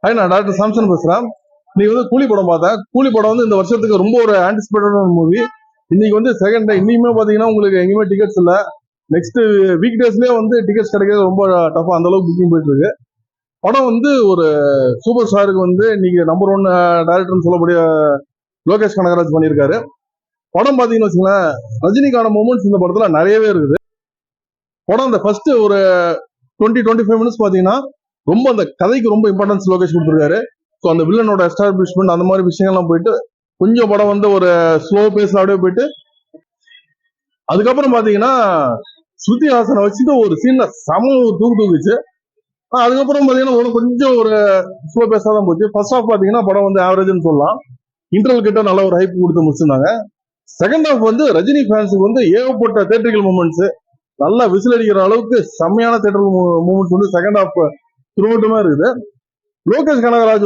Hi, நான் doctor Samson பேசுறேன். நீ கூலி படம் பார்த்தேன். கூலி படம் இந்த வருஷத்துக்கு ரொம்ப ஒரு ஆன்டிசிபேட்டடான மூவி. இன்னைக்கு செகண்ட் டே. இன்னைக்குமே பாத்தீங்கன்னா உங்களுக்கு எங்கேயுமே டிக்கெட்ஸ் இல்ல. நெக்ஸ்ட் வீக் டேஸ்லயே டிக்கெட்ஸ் கிடைக்கிறது ரொம்ப டஃபா, அந்த அளவுக்கு புக்கிங் போயிட்டு இருக்கு. படம் ஒரு சூப்பர் ஸ்டாருக்கு இன்னைக்கு நம்பர் 1 டைரக்டர்னு சொல்லக்கூடிய லோகேஷ் கனகராஜ் பண்ணியிருக்காரு. படம் பாத்தீங்கன்னு வச்சுங்களேன், ரஜினிக்கான மூமெண்ட்ஸ் இந்த படத்துல நிறையவே இருக்குது. படம் அந்த ஃபர்ஸ்ட் ஒரு 20-25 மினிட்ஸ் பாத்தீங்கன்னா ரொம்ப அந்த கதைக்கு ரொம்ப இம்பார்ட்டன்ஸ் லோகேஷ் கொடுத்துருக்காரு. ஸோ அந்த வில்லனோட எஸ்டாப்ளிஷ்மெண்ட் அந்த மாதிரி விஷயங்கள்லாம் போயிட்டு கொஞ்சம் படம் ஒரு ஸ்லோ பேஸ்ல அப்படியே போயிட்டு, அதுக்கப்புறம் பாத்தீங்கன்னா ஸ்ருதி ஹாசனை வச்சுட்டு ஒரு சீன்ல சம தூக்குச்சு. அதுக்கப்புறம் பாத்தீங்கன்னா கொஞ்சம் ஒரு ஸ்லோ பேஸா தான் போச்சு. ஃபர்ஸ்ட் ஹாஃப் பாத்தீங்கன்னா படம் ஆவரேஜ்னு சொல்லலாம். இன்டர்வல் கிட்ட நல்ல ஒரு ஹைப் கொடுத்து முடிச்சிருந்தாங்க. செகண்ட் ஹாஃப் ரஜினி ஃபேன்ஸுக்கு ஏகப்பட்ட தேட்டரிக்கல் மூமெண்ட்ஸ், நல்லா விசில் அடிக்கிற அளவுக்கு செம்மையான தேட்டரிக்கல் மூமெண்ட்ஸ் செகண்ட் ஹாஃப் த்ரூஅவுட்டுமா இருக்குது. லோகேஷ் கனகராஜ்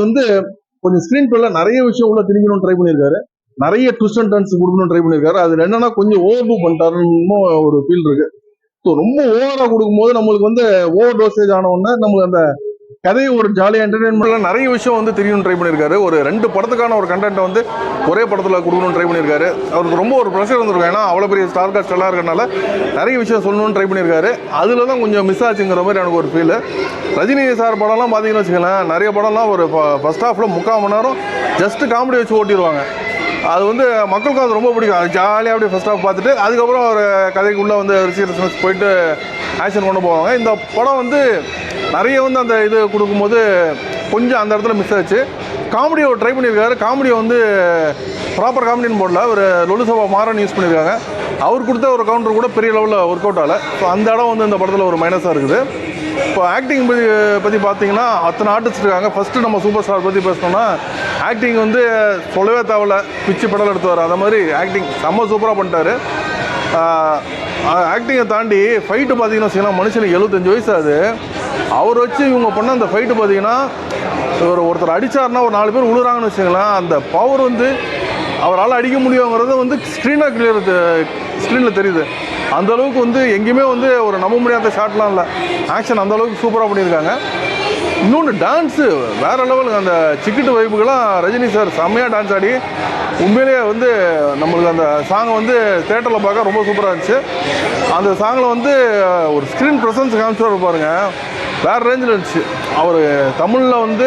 கொஞ்சம் ஸ்கிரீன் பிளேல நிறைய விஷயம் உள்ள திணிக்கணும்னு ட்ரை பண்ணியிருக்காரு. நிறைய ட்விஸ்ட் அண்ட் டர்ன்ஸ் கொடுக்கணும்னு ட்ரை பண்ணியிருக்காரு. அது என்னன்னா கொஞ்சம் ஓவர் டூ பண்ணிட்டாருன்னு ஒரு ஃபீல் இருக்கு. ஸோ ரொம்ப ஓவரா கொடுக்கும்போது நம்மளுக்கு ஓவர் டோசேஜ் ஆன உடனே நம்மளுக்கு அந்த கதையை ஒரு ஜாலியாக என்டர்டைன்மெண்ட்ல நிறைய விஷயம் தெரியணும்னு ட்ரை பண்ணியிருக்காரு. ஒரு 2 படத்துக்கான ஒரு கண்டென்ட்டை ஒரே படத்தில் கொடுக்கணும்னு ட்ரை பண்ணியிருக்காரு. அவருக்கு ரொம்ப ஒரு ப்ரெஷர் வந்துருக்கும். ஏன்னா அவ்வளோ பெரிய ஸ்டார் காஸ்ட் எல்லாம் இருக்கனால நிறைய விஷயம் சொல்லணும்னு ட்ரை பண்ணியிருக்காரு. அதில் தான் கொஞ்சம் மிஸ் ஆச்சுங்கிற மாதிரி எனக்கு ஒரு ஃபீல். ரஜினி சார் படம்லாம் பார்த்தீங்கன்னு வச்சுக்கலாம், நிறைய படம்லாம் ஒரு ஃபர்ஸ்ட் ஹாஃபில் 3/4 மணி நேரம் ஜஸ்ட் காமெடி வச்சு ஓட்டிடுவாங்க. அது மக்களுக்கும் அது ரொம்ப பிடிக்கும். அது ஜாலியாக அப்படியே ஃபர்ஸ்ட் ஹாஃப் பார்த்துட்டு அதுக்கப்புறம் ஒரு கதைக்குள்ளே சீரியஸ்னஸ் போயிட்டு ஆக்ஷன் கொண்டு போவாங்க. இந்த படம் நிறைய அந்த இது கொடுக்கும்போது கொஞ்சம் அந்த இடத்துல மிஸ் ஆச்சு. காமெடியை ட்ரை பண்ணியிருக்காரு. காமெடியை ப்ராப்பர் காமெடின்னு போடல, ஒரு லொலுசபா மாறன் யூஸ் பண்ணியிருக்காங்க. அவர் கொடுத்த ஒரு கவுண்டர் கூட பெரிய லெவலில் ஒர்க் அவுட் ஆகலை. ஸோ அந்த இடம் இந்த படத்தில் ஒரு மைனஸாக இருக்குது. இப்போ ஆக்டிங் பற்றி பார்த்தீங்கன்னா அத்தனை ஆர்டிஸ்ட் இருக்காங்க. ஃபஸ்ட்டு நம்ம சூப்பர் ஸ்டார் பற்றி பேசணும்னா ஆக்டிங் சொல்லவே தேவையில்ல, பிச்சு படம் எடுத்துவார். அதை மாதிரி ஆக்டிங் செம்ம சூப்பராக பண்ணிட்டாரு. ஆக்டிங்கை தாண்டி ஃபைட்டு பார்த்தீங்கன்னா வச்சுக்கலாம், மனுஷனுக்கு 75 வயசு ஆகுது. அவர் வச்சு இவங்க பண்ண அந்த ஃபைட்டு பார்த்தீங்கன்னா ஒருத்தர் அடித்தாருன்னா ஒரு 4 பேர் விழுறாங்கன்னு வச்சுக்கலாம், அந்த பவர் அவரால் அடிக்க முடியுங்கிறது ஸ்க்ரீனில் தெரியுது. அந்த அளவுக்கு எங்கேயுமே ஒரு நம்ப முடியாத ஷாட்லாம் இல்லை. ஆக்ஷன் அந்த அளவுக்கு சூப்பராக பண்ணியிருக்காங்க. இன்னொன்று டான்ஸு வேறு லெவலுங்க. அந்த சிக்கிட்டு வைப்புக்கெல்லாம் ரஜினி சார் செம்மையாக டான்ஸ் ஆடி உண்மையிலேயே நம்மளுக்கு அந்த சாங்கை தேட்டரில் பார்க்க ரொம்ப சூப்பராக இருந்துச்சு. அந்த சாங்கில் ஒரு ஸ்க்ரீன் ப்ரெசன்ஸ் காமிச்சு பாருங்க, வேறு ரேஞ்சில் இருந்துச்சு. அவர் தமிழில்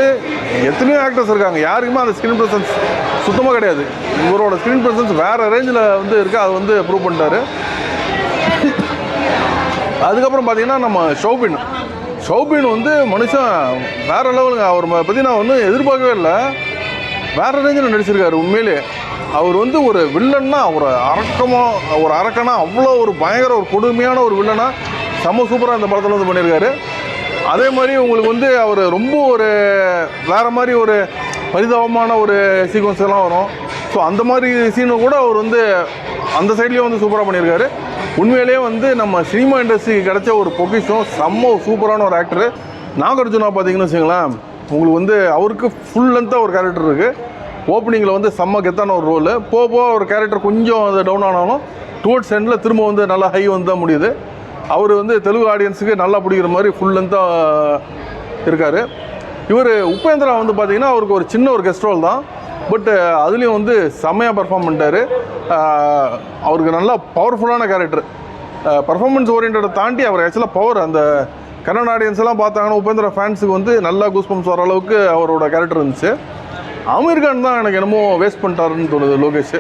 எத்தனையோ ஆக்டர்ஸ் இருக்காங்க, யாருக்குமே அந்த ஸ்க்ரீன் ப்ரெசன்ஸ் சுத்தமாக கிடையாது. இவரோட ஸ்க்ரீன் ப்ரெசன்ஸ் வேறு ரேஞ்சில் இருக்குது. அது ப்ரூவ் பண்ணிட்டாரு. அதுக்கப்புறம் பார்த்தீங்கன்னா நம்ம ஷௌபின் மனுஷன் வேறு லெவலுங்க. அவர் பற்றி நான் எதிர்பார்க்கவே இல்லை. வேறு ரேஞ்சில் நடிச்சிருக்காரு. உண்மையிலே அவர் ஒரு வில்லன்னா ஒரு அரக்கனா அவ்வளோ ஒரு பயங்கர ஒரு கொடுமையான ஒரு வில்லனா செம்ம சூப்பராக இந்த படத்தில் பண்ணியிருக்காரு. அதே மாதிரி உங்களுக்கு அவர் ரொம்ப ஒரு வேறு மாதிரி ஒரு பரிதாபமான ஒரு சீக்வன்ஸ் எல்லாம் வரும். ஸோ அந்த மாதிரி சீனை கூட அவர் அந்த சைட்லேயும் சூப்பராக பண்ணியிருக்காரு. உண்மையிலேயே நம்ம சினிமா இண்டஸ்ட்ரிக்கு கிடைச்ச ஒரு பொக்கிஷம், செம்ம சூப்பரான ஒரு ஆக்டரு. நாகார்ஜுனா பார்த்தீங்கன்னு வச்சுங்களேன், உங்களுக்கு அவருக்கு ஃபுல் லென்த்தாக ஒரு கேரக்டர் இருக்குது. ஓப்பனிங்கில் செம்ம கெத்தான ஒரு ரோலு. போக ஒரு கேரக்டர் கொஞ்சம் டவுன் ஆனாலும் டுவர்ட்ஸ் எண்டில் திரும்ப நல்லா ஹை தான் முடியுது. அவர் தெலுங்கு ஆடியன்ஸுக்கு நல்லா பிடிக்கிற மாதிரி ஃபுல் லென்த்தாக இருக்கார். இவர் உபேந்திரா பார்த்தீங்கன்னா அவருக்கு ஒரு சின்ன ஒரு கெஸ்ட் ரோல் தான். பட் அதுலேயும் செம்மையாக பர்ஃபார்ம் பண்ணிட்டார். அவருக்கு நல்லா பவர்ஃபுல்லான கேரக்டர். பர்ஃபார்மன்ஸ் ஓரியன்டை தாண்டி அவர் ஆக்சுவலாக பவர், அந்த கன்னட ஆடியன்ஸ் எல்லாம் பார்த்தாங்கன்னா உபேந்திரா ஃபேன்ஸுக்கு நல்லா கூஸ்பம்ஸ் வர அளவுக்கு அவரோட கேரக்டர் இருந்துச்சு. அமீர் கான் தான் எனக்கு என்னமோ வேஸ்ட் பண்ணிட்டாருன்னு தோணுது லோகேஷ்.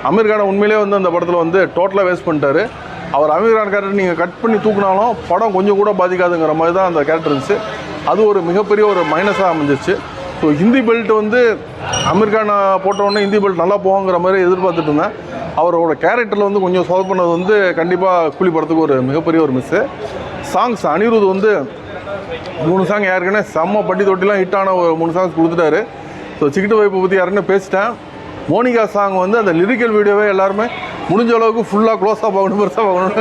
அமீர் கானை உண்மையிலே அந்த படத்தில் டோட்டலாக வேஸ்ட் பண்ணிட்டாரு. அவர் அமீர் கான் கேரக்டர் நீங்கள் கட் பண்ணி தூக்கினாலும் படம் கொஞ்சம் கூட பாதிக்காதுங்கிற மாதிரி தான் அந்த கேரக்டர் இருந்துச்சு. அது ஒரு மிகப்பெரிய ஒரு மைனஸாக அமைஞ்சிச்சு. ஸோ ஹிந்தி பெல்ட் அமீர் கானை போட்டோடனே ஹிந்தி பெல்ட் நல்லா போகுங்கிற மாதிரி எதிர்பார்த்துட்டு இருந்தேன். அவரோட கேரக்டரில் கொஞ்சம் சால்வ் பண்ணது கண்டிப்பாக கூலி படத்துக்கு ஒரு மிகப்பெரிய ஒரு மிஸ்ஸு. சாங்ஸ் அனிருத் 3 சாங் யாருக்குன்னே செம்ம பட்டி தொட்டிலாம் ஹிட்டான ஒரு 3 சாங்ஸ் கொடுத்துட்டாரு. ஸோ சிக்கிட்டு வைப்பை பற்றி யாருன்னு பேசிட்டேன். மோனிகா சாங் அந்த லிரிக்கல் வீடியோவே எல்லாருமே முடிஞ்ச அளவுக்கு ஃபுல்லாக க்ளோஸாக பார்க்கணும், பெருசாக பார்க்கணும்,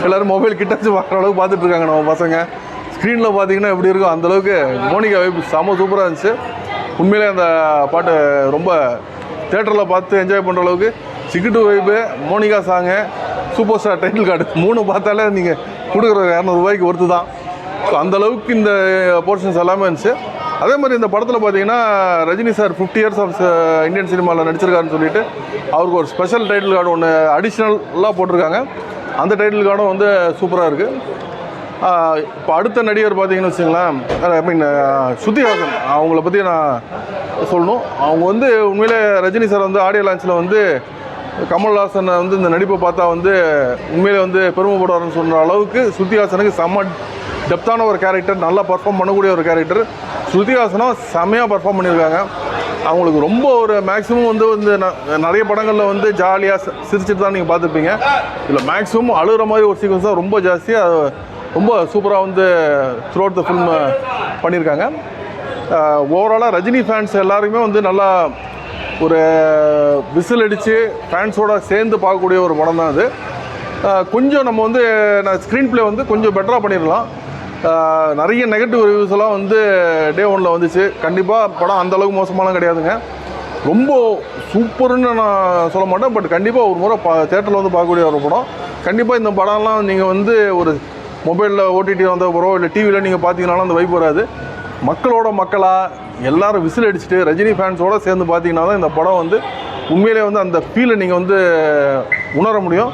எல்லோரும் மொபைல் கிட்ட வச்சு பார்க்குற அளவுக்கு பார்த்துட்ருக்காங்க நம்ம பசங்க. ஸ்க்ரீனில் பார்த்தீங்கன்னா எப்படி இருக்கும் அந்தளவுக்கு மோனிகா வைப்பு செம்ம சூப்பராக இருந்துச்சு. உண்மையிலே அந்த பாட்டு ரொம்ப தேட்டரில் பார்த்து என்ஜாய் பண்ணுற அளவுக்கு சிக்கிட்டு வைப்பு, Monica song, super star title card 3 பார்த்தாலே நீங்கள் கொடுக்குற 200 ரூபாய்க்கு ஒர்த்து தான். ஸோ அந்தளவுக்கு இந்த போர்ஷன்ஸ் எல்லாமே இருந்துச்சு. அதே மாதிரி இந்த படத்தில் பார்த்தீங்கன்னா Rajini sir 50 years of Indian சினிமாவில் நடிச்சிருக்காருன்னு சொல்லிட்டு அவருக்கு ஒரு ஸ்பெஷல் டைட்டில் கார்டு ஒன்று அடிஷ்னலாக போட்டிருக்காங்க. அந்த டைட்டில் கார்டும் வந்து சூப்பராக இருக்குது. இப்போ அடுத்த நடிகர் பார்த்தீங்கன்னு வச்சுங்களேன், ஐ மீன் ஸ்ருதிஹாசன், அவங்கள பற்றி நான் சொல்லணும். அவங்க வந்து உண்மையிலே ரஜினி சார் வந்து ஆடியோ லான்ச்சில் வந்து கமல்ஹாசனை வந்து இந்த நடிப்பை பார்த்தா வந்து உண்மையிலே வந்து பெருமைப்படுவார்னு சொல்கிற அளவுக்கு ஸ்ருதிஹாசனுக்கு செம்ம டெப்த்தான ஒரு கேரக்டர், நல்லா பர்ஃபார்ம் பண்ணக்கூடிய ஒரு கேரக்டர். ஸ்ருதிஹாசனும் செம்மையாக பர்ஃபார்ம் பண்ணியிருக்காங்க. அவங்களுக்கு ரொம்ப ஒரு மேக்ஸிமம் வந்து நிறைய படங்களில் வந்து ஜாலியாக சிரிச்சுட்டு தான் நீங்கள் பார்த்துருப்பீங்க. இதில் மேக்ஸிமம் அழுகிற மாதிரி ஒரு சீக்வன்ஸ் தான் ரொம்ப ஜாஸ்தி. அது ரொம்ப சூப்பராக வந்து த்ரூ அவுட் த ஃபில்ம் பண்ணியிருக்காங்க. ஓவராலாக ரஜினி ஃபேன்ஸ் எல்லாருமே வந்து நல்லா ஒரு விசில் அடித்து ஃபேன்ஸோடு சேர்ந்து பார்க்கக்கூடிய ஒரு படம் தான் அது. கொஞ்சம் நம்ம வந்து ஸ்க்ரீன் ப்ளே வந்து கொஞ்சம் பெட்டராக பண்ணிடலாம். நிறைய நெகட்டிவ் ரிவ்யூஸ் எல்லாம் வந்து டே 1 வந்துச்சு. கண்டிப்பாக படம் அந்தளவுக்கு மோசமாலாம் கிடையாதுங்க. ரொம்ப சூப்பர்னு நான் சொல்ல மாட்டேன், பட் கண்டிப்பாக ஒரு முறை தேட்டரில் வந்து பார்க்கக்கூடிய ஒரு படம். கண்டிப்பாக இந்த படம்லாம் நீங்கள் வந்து ஒரு மொபைலில் ஓடிடி வந்த பிறகு இல்லை டிவியில் நீங்கள் பார்த்தீங்கன்னாலும் அந்த வைப் வராது. மக்களோட மக்களாக எல்லாரும் விசில் அடிச்சுட்டு ரஜினி ஃபேன்ஸோடு சேர்ந்து பார்த்தீங்கன்னா தான் இந்த படம் வந்து உண்மையிலே வந்து அந்த ஃபீலை நீங்கள் வந்து உணர முடியும்.